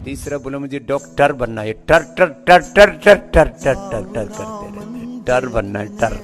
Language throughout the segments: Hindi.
तीसरा बोला मुझे डॉक्टर बनना है, टर टर टर टर टर टर टर टर टर करते रहते, टर बनना है, टर।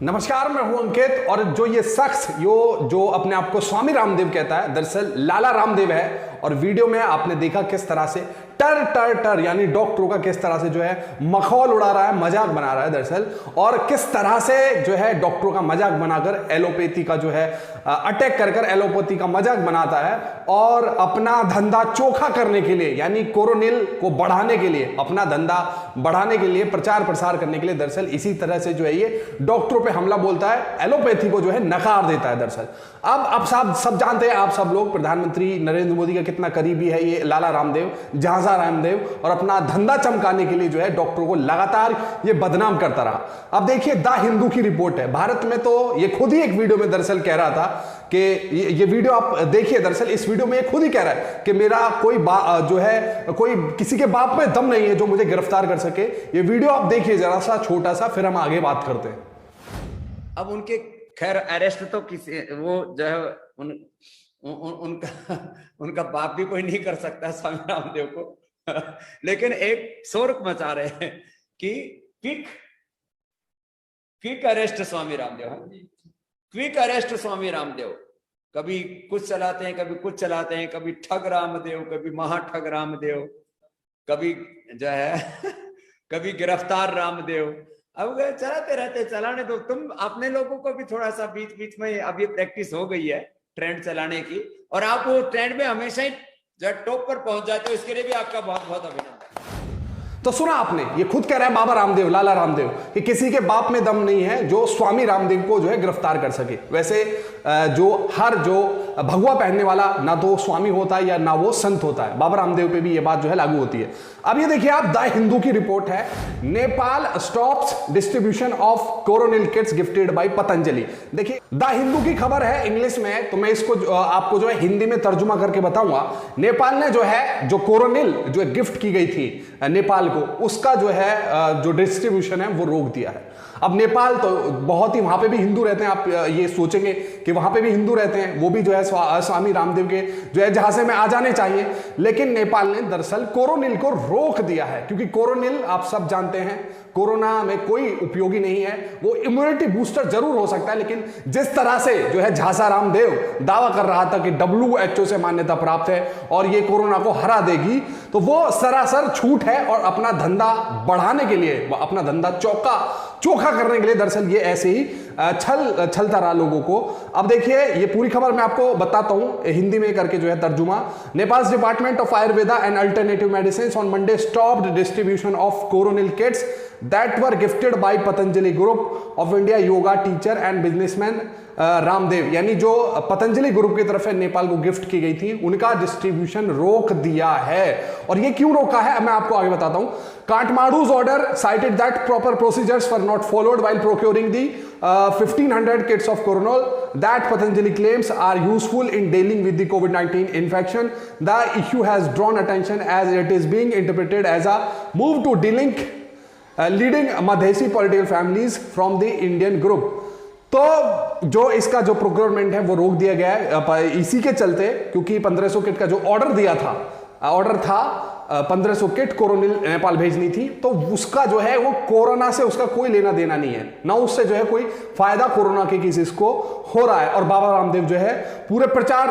नमस्कार, मैं हूं अंकित। और जो ये शख्स जो अपने आप को स्वामी रामदेव कहता है, दरअसल लाला रामदेव है। और वीडियो में आपने देखा किस तरह से टर टर टर यानी डॉक्टरों का किस तरह से जो है मखौल उड़ा रहा है, मजाक बना रहा है दरअसल, और किस तरह से जो है डॉक्टरों का मजाक बनाकर एलोपैथी का जो है अटैक कर एलोपैथी का मजाक बनाता है और अपना धंधा चोखा करने के लिए, यानी कोरोनिल को बढ़ाने के लिए, अपना धंधा बढ़ाने के लिए, प्रचार प्रसार करने के लिए दरअसल इसी तरह से जो है ये डॉक्टरों पे हमला बोलता है, एलोपैथी को जो है नकार देता है दरअसल। अब सब जानते हैं, आप सब लोग, प्रधानमंत्री नरेंद्र मोदी का कितना करीबी है ये लाला रामदेव, झांसा रामदेव, और अपना धंधा चमकाने के लिए जो है डॉक्टरों को लगातार ये बदनाम करता रहा। अब देखिए, द हिंदू की रिपोर्ट है, भारत में तो ये खुद ही एक वीडियो में दरअसल कह रहा था कि ये वीडियो आप देखिए, दरअसल इस वीडियो में ये खुद ही कह रहा है कि मेरा कोई जो है कोई किसी के बाप में दम नहीं है जो मुझे गिरफ्तार कर सके। ये वीडियो आप देखिए जरा सा छोटा सा, फिर हम आगे बात करते हैं। अब उनके खैर अरेस्ट तो किसी वो जो है उनका बाप भी कोई नहीं कर सकता स्वामी रामदेव को लेकिन एक शोर मचा रहे हैं कि quick arrest Swami Ramdev, quick arrest Swami Ramdev. कभी कुछ चलाते हैं, कभी कुछ चलाते हैं, कभी ठग रामदेव, कभी महाठग रामदेव, कभी जो है कभी गिरफ्तार रामदेव। अब चलाते रहते, चलाने दो। तुम अपने लोगों को भी थोड़ा सा बीच बीच में, अब ये प्रैक्टिस हो गई है ट्रेंड चलाने की, और आप वो ट्रेंड में हमेशा ही जो टॉप पर पहुंच जाते हो, इसके लिए भी आपका बहुत बहुत अभिनंदन। तो सुना आपने, ये खुद कह रहा है बाबा रामदेव, लाला रामदेव, कि किसी के बाप में दम नहीं है जो स्वामी रामदेव को जो है गिरफ्तार कर सके। वैसे जो भगवा पहनने वाला ना तो स्वामी होता है या ना वो संत होता है, बाबा रामदेव पे भी ये बात जो है लागू होती है। अब ये देखिए आप, द हिंदू की रिपोर्ट है, Nepal stops distribution of Coronil kits gifted by Patanjali. देखिए द हिंदू की खबर है इंग्लिश में, तो मैं इसको आपको जो है हिंदी में तर्जुमा करके बताऊंगा। नेपाल ने जो है जो कोरोनिल जो गिफ्ट की गई थी नेपाल को, उसका जो है जो डिस्ट्रीब्यूशन है वो रोक दिया है। अब नेपाल तो बहुत ही, वहां पे भी हिंदू रहते हैं, आप ये सोचेंगे कि वहां पे भी हिंदू रहते हैं, वो भी जो है स्वामी रामदेव के जो है झांसे में आ जाने चाहिए, लेकिन नेपाल ने दरअसल कोरोनिल को रोक दिया है। क्योंकि कोरोनिल आप सब जानते हैं कोरोना में कोई उपयोगी नहीं है, वो इम्यूनिटी बूस्टर जरूर हो सकता है, लेकिन जिस तरह से जो है झांसा रामदेव दावा कर रहा था कि WHO से मान्यता प्राप्त है और ये कोरोना को हरा देगी, तो वो सरासर छूट है। और अपना धंधा बढ़ाने के लिए, अपना धंधा चोखा करने के लिए दरअसल ये ऐसे ही छलता रहा लोगों को। अब देखिए ये पूरी खबर मैं आपको बताता हूं हिंदी में करके जो है तर्जुमा। Nepal's department of Ayurveda and alternative medicine on Monday stopped distribution of Coronil kits that were gifted by Patanjali group of India yoga teacher and businessman Ramdev, यानी जो पतंजलि ग्रुप की तरफ से नेपाल को गिफ्ट की गई थी, उनका डिस्ट्रीब्यूशन रोक दिया है। और ये क्यों रोका है मैं आपको आगे बताता हूं। काठमांडू's order cited that proper procedures were not followed while procuring the 1500 kits of Coronil that Patanjali claims are useful in dealing with the COVID-19 infection. The issue has drawn attention as it is being interpreted as a move to delink leading Madhesi political families from the Indian group. तो जो इसका जो प्रोक्योरमेंट है वो रोक दिया गया है इसी के चलते, क्योंकि 1500 किट का जो ऑर्डर दिया था, ऑर्डर था 1500 किट कोरोनिल नेपाल भेजनी थी, तो उसका जो है वो कोरोना से उसका कोई लेना देना नहीं है, ना उससे जो है कोई फायदा कोरोना के केसेस को हो रहा है। और बाबा रामदेव जो है पूरे प्रचार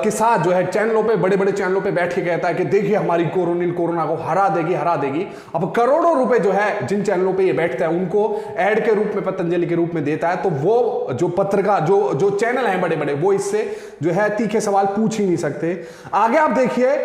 के साथ जो है चैनलों पे, बड़े बड़े चैनलों पे बैठ के कहता है कि देखिए हमारी कोरोनिल कोरोना को हरा देगी। अब करोड़ों रुपए जो है जिन चैनलों पे ये बैठता है उनको ऐड के रूप में, पतंजलि के रूप में देता है, तो वो जो पत्रकार जो चैनल हैं बड़े बड़े, वो इससे जो है तीखे सवाल पूछ ही नहीं सकते। आगे आप देखिए,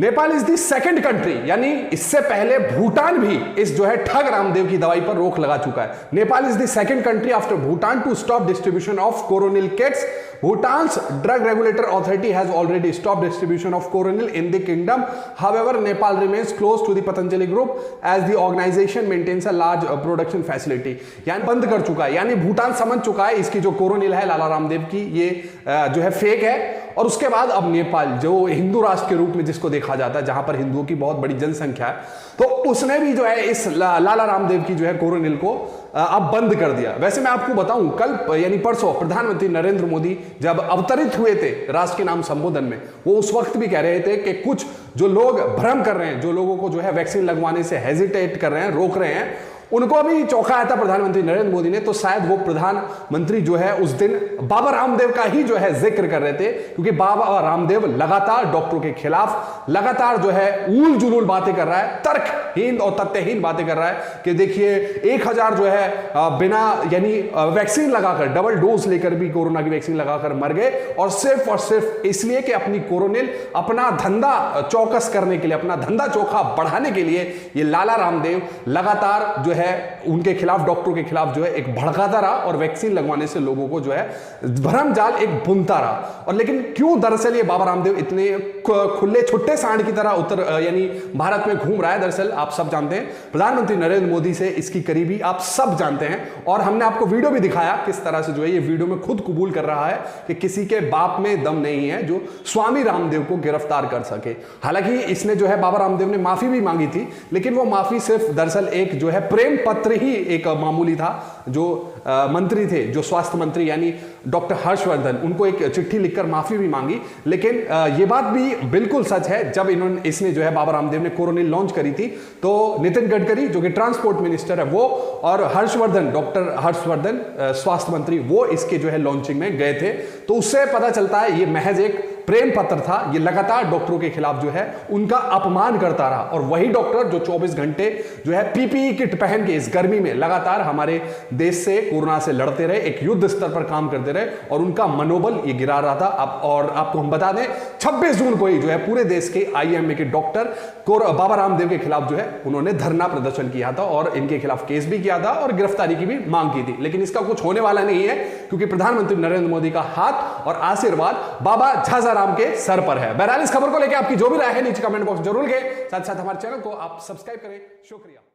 Nepal is the second country, यानी इससे पहले भूटान भी इस जो है ठग रामदेव की दवाई पर रोक लगा चुका है। Nepal is the second country after Bhutan to stop distribution of Coronil kits. Bhutan's drug regulator authority has already stopped distribution of Coronil in the kingdom. However, Nepal remains close to the Patanjali group as the organization maintains a large production facility. यानी बंद कर चुका है, यानी भूटान समझ चुका है इसकी जो कोरोनिल है लाला रामदेव की, ये जो है फेक है। और उसके बाद अब नेपाल जो हिंदू राष्ट्र के रूप में जिसको देखा जाता है, जहां पर हिंदुओं की बहुत बड़ी जनसंख्या है, तो उसने भी जो है इस लाला रामदेव की जो है कोरोनिल को अब बंद कर दिया। वैसे मैं आपको बताऊं, कल यानी परसों प्रधानमंत्री नरेंद्र मोदी जब अवतरित हुए थे राष्ट्र के नाम संबोधन में, वो उस वक्त भी कह रहे थे कि कुछ जो लोग भ्रम कर रहे हैं, जो लोगों को जो है वैक्सीन लगवाने से हेजिटेट कर रहे हैं, रोक रहे हैं, उनको भी चौंकाया था प्रधानमंत्री नरेंद्र मोदी ने। तो शायद वो प्रधानमंत्री जो है उस दिन बाबा रामदेव का ही जो है जिक्र कर रहे थे, क्योंकि बाबा रामदेव लगातार डॉक्टरों के खिलाफ लगातार जो है ऊल जुलूल बातें कर रहा है, तर्कहीन और तथ्यहीन बातें कर रहा है कि देखिए 1000 जो है बिना यानी वैक्सीन लगाकर, डबल डोज लेकर भी कोरोना की वैक्सीन लगाकर मर गए, और सिर्फ इसलिए कि अपनी कोरोनिल अपना धंधा चौकस करने के लिए, अपना धंधा चोखा बढ़ाने के लिए ये लाला रामदेव लगातार जो है उनके खिलाफ, डॉक्टरों के खिलाफ जो है एक भड़काता रहा और वैक्सीन लगवाने से लोगों को जो है भ्रम जाल एक बुनता रहा। और लेकिन क्यों दरअसल ये बाबा रामदेव इतने खुले छुट्टे सांड की तरह उत्तर यानी भारत में घूम रहा है, दरअसल आप सब जानते हैं, प्रधानमंत्री नरेंद्र मोदी से इसकी करीबी आप सब जानते हैं। और हमने आपको वीडियो भी दिखाया किस तरह से जो है ये वीडियो में खुद कबूल कर रहा है कि किसी के बाप में दम नहीं है जो स्वामी रामदेव को गिरफ्तार कर सके। हालांकि इसने जो है बाबा रामदेव ने माफी भी मांगी थी, लेकिन वो माफी सिर्फ दरअसल एक जो है प्रेम पत्र ही एक मामूली था। जो मंत्री थे, जो स्वास्थ्य मंत्री यानी डॉक्टर हर्षवर्धन, उनको एक चिट्ठी लिखकर माफी भी मांगी। लेकिन यह बात भी बिल्कुल सच है, जब इसने जो है बाबा रामदेव ने कोरोनिल लॉन्च करी थी तो नितिन गडकरी जो कि ट्रांसपोर्ट मिनिस्टर है वो, और हर्षवर्धन, डॉक्टर हर्षवर्धन स्वास्थ्य मंत्री, वो इसके जो है लॉन्चिंग में गए थे। तो उससे पता चलता है ये महज एक प्रेम पत्र था। ये लगातार डॉक्टरों के खिलाफ जो है उनका अपमान करता रहा, और वही डॉक्टर जो 24 घंटे जो है पीपीई किट पहन के इस गर्मी में लगातार हमारे देश से कोरोना से लड़ते रहे, एक युद्ध स्तर पर काम करते रहे, और उनका मनोबल ये गिरा रहा था। और आपको हम बता दें 26 जून को ही जो है पूरे देश के आईएमए के डॉक्टर बाबा रामदेव के खिलाफ जो है उन्होंने धरना प्रदर्शन किया था और इनके खिलाफ केस भी किया था और गिरफ्तारी की भी मांग की थी। लेकिन इसका कुछ होने वाला नहीं है, क्योंकि प्रधानमंत्री नरेंद्र मोदी का हाथ और आशीर्वाद बाबा झाझाराम के सर पर है। बहरहाल इस खबर को लेकर आपकी जो भी राय है नीचे कमेंट बॉक्स जरूर लिखें, साथ साथ हमारे चैनल को आप सब्सक्राइब करें। शुक्रिया।